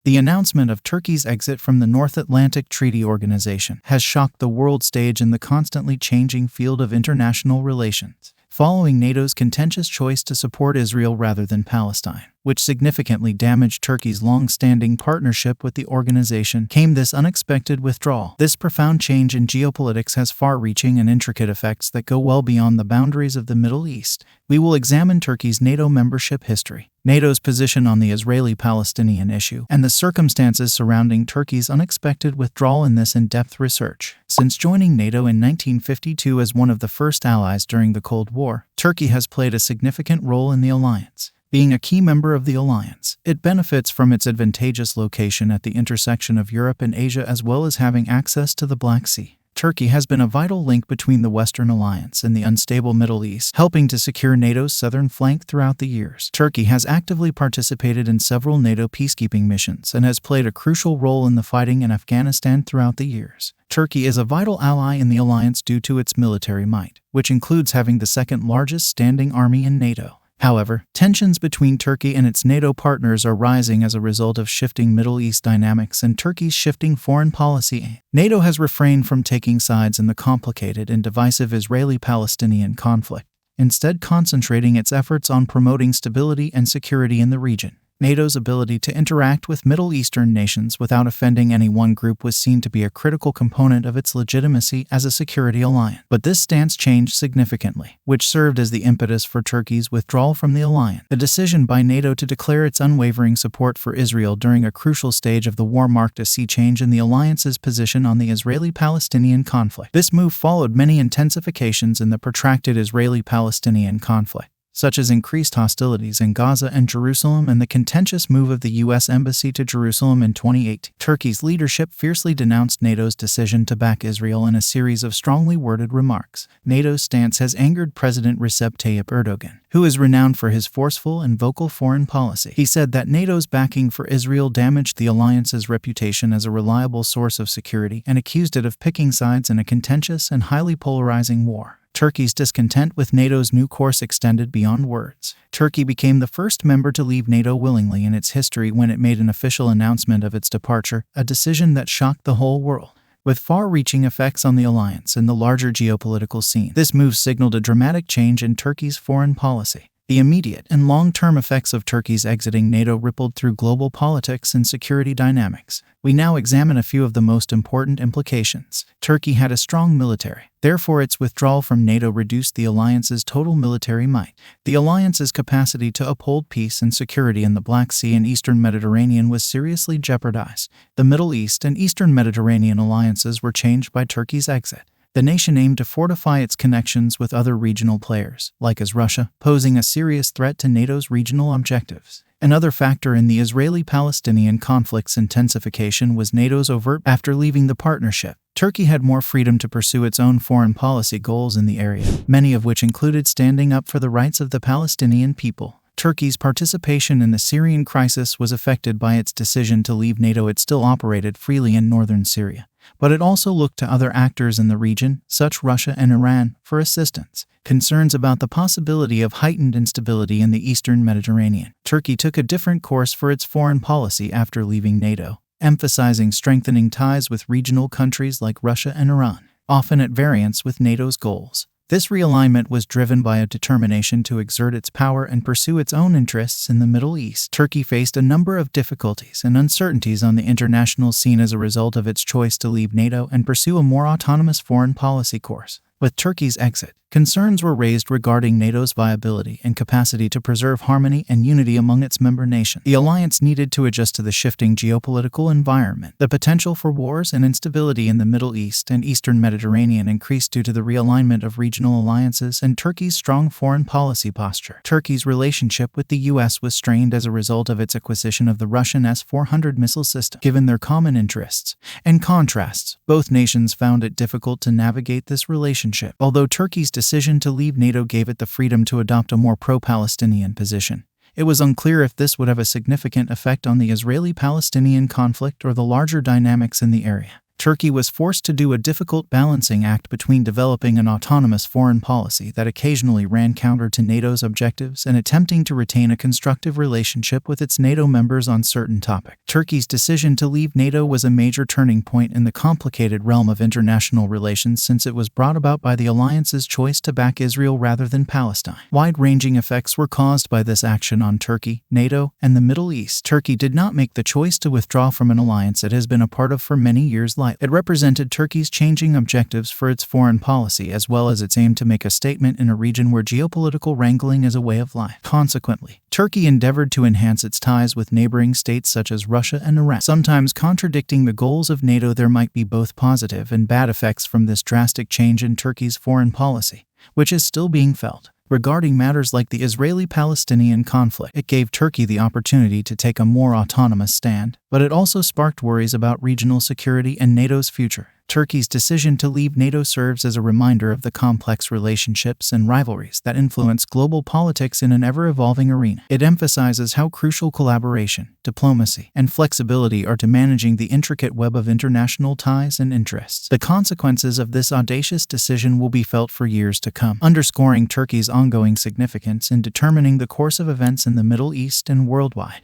The announcement of Turkey's exit from the North Atlantic Treaty Organization has shocked the world stage in the constantly changing field of international relations, following NATO's contentious choice to support Israel rather than Palestine, which significantly damaged Turkey's long-standing partnership with the organization, came this unexpected withdrawal. This profound change in geopolitics has far-reaching and intricate effects that go well beyond the boundaries of the Middle East. We will examine Turkey's NATO membership history, NATO's position on the Israeli-Palestinian issue, and the circumstances surrounding Turkey's unexpected withdrawal in this in-depth research. Since joining NATO in 1952 as one of the first allies during the Cold War, Turkey has played a significant role in the alliance. Being a key member of the alliance, it benefits from its advantageous location at the intersection of Europe and Asia as well as having access to the Black Sea. Turkey has been a vital link between the Western Alliance and the unstable Middle East, helping to secure NATO's southern flank throughout the years. Turkey has actively participated in several NATO peacekeeping missions and has played a crucial role in the fighting in Afghanistan throughout the years. Turkey is a vital ally in the alliance due to its military might, which includes having the second largest standing army in NATO. However, tensions between Turkey and its NATO partners are rising as a result of shifting Middle East dynamics and Turkey's shifting foreign policy. NATO has refrained from taking sides in the complicated and divisive Israeli-Palestinian conflict, instead concentrating its efforts on promoting stability and security in the region. NATO's ability to interact with Middle Eastern nations without offending any one group was seen to be a critical component of its legitimacy as a security alliance. But this stance changed significantly, which served as the impetus for Turkey's withdrawal from the alliance. The decision by NATO to declare its unwavering support for Israel during a crucial stage of the war marked a sea change in the alliance's position on the Israeli-Palestinian conflict. This move followed many intensifications in the protracted Israeli-Palestinian conflict, such as increased hostilities in Gaza and Jerusalem and the contentious move of the U.S. Embassy to Jerusalem in 2018. Turkey's leadership fiercely denounced NATO's decision to back Israel in a series of strongly worded remarks. NATO's stance has angered President Recep Tayyip Erdogan, who is renowned for his forceful and vocal foreign policy. He said that NATO's backing for Israel damaged the alliance's reputation as a reliable source of security and accused it of picking sides in a contentious and highly polarizing war. Turkey's discontent with NATO's new course extended beyond words. Turkey became the first member to leave NATO willingly in its history when it made an official announcement of its departure, a decision that shocked the whole world. With far-reaching effects on the alliance and the larger geopolitical scene, this move signaled a dramatic change in Turkey's foreign policy. The immediate and long-term effects of Turkey's exiting NATO rippled through global politics and security dynamics. We now examine a few of the most important implications. Turkey had a strong military. Therefore, its withdrawal from NATO reduced the alliance's total military might. The alliance's capacity to uphold peace and security in the Black Sea and Eastern Mediterranean was seriously jeopardized. The Middle East and Eastern Mediterranean alliances were changed by Turkey's exit. The nation aimed to fortify its connections with other regional players, like Russia, posing a serious threat to NATO's regional objectives. Another factor in the Israeli-Palestinian conflict's intensification was NATO's overt. After leaving the partnership, Turkey had more freedom to pursue its own foreign policy goals in the area, many of which included standing up for the rights of the Palestinian people. Turkey's participation in the Syrian crisis was affected by its decision to leave NATO. It still operated freely in northern Syria, but it also looked to other actors in the region, such as Russia and Iran, for assistance. Concerns about the possibility of heightened instability in the Eastern Mediterranean. Turkey took a different course for its foreign policy after leaving NATO, emphasizing strengthening ties with regional countries like Russia and Iran, often at variance with NATO's goals. This realignment was driven by a determination to exert its power and pursue its own interests in the Middle East. Turkey faced a number of difficulties and uncertainties on the international scene as a result of its choice to leave NATO and pursue a more autonomous foreign policy course. With Turkey's exit, concerns were raised regarding NATO's viability and capacity to preserve harmony and unity among its member nations. The alliance needed to adjust to the shifting geopolitical environment. The potential for wars and instability in the Middle East and Eastern Mediterranean increased due to the realignment of regional alliances and Turkey's strong foreign policy posture. Turkey's relationship with the U.S. was strained as a result of its acquisition of the Russian S-400 missile system. Given their common interests and contrasts, both nations found it difficult to navigate this relationship. Although Turkey's decision to leave NATO gave it the freedom to adopt a more pro-Palestinian position, it was unclear if this would have a significant effect on the Israeli-Palestinian conflict or the larger dynamics in the area. Turkey was forced to do a difficult balancing act between developing an autonomous foreign policy that occasionally ran counter to NATO's objectives and attempting to retain a constructive relationship with its NATO members on certain topics. Turkey's decision to leave NATO was a major turning point in the complicated realm of international relations, since it was brought about by the alliance's choice to back Israel rather than Palestine. Wide-ranging effects were caused by this action on Turkey, NATO, and the Middle East. Turkey did not make the choice to withdraw from an alliance it has been a part of for many years. It represented Turkey's changing objectives for its foreign policy, as well as its aim to make a statement in a region where geopolitical wrangling is a way of life. Consequently, Turkey endeavored to enhance its ties with neighboring states such as Russia and Iran. Sometimes contradicting the goals of NATO, there might be both positive and bad effects from this drastic change in Turkey's foreign policy, which is still being felt. Regarding matters like the Israeli-Palestinian conflict, it gave Turkey the opportunity to take a more autonomous stand, but it also sparked worries about regional security and NATO's future. Turkey's decision to leave NATO serves as a reminder of the complex relationships and rivalries that influence global politics in an ever-evolving arena. It emphasizes how crucial collaboration, diplomacy, and flexibility are to managing the intricate web of international ties and interests. The consequences of this audacious decision will be felt for years to come, underscoring Turkey's ongoing significance in determining the course of events in the Middle East and worldwide.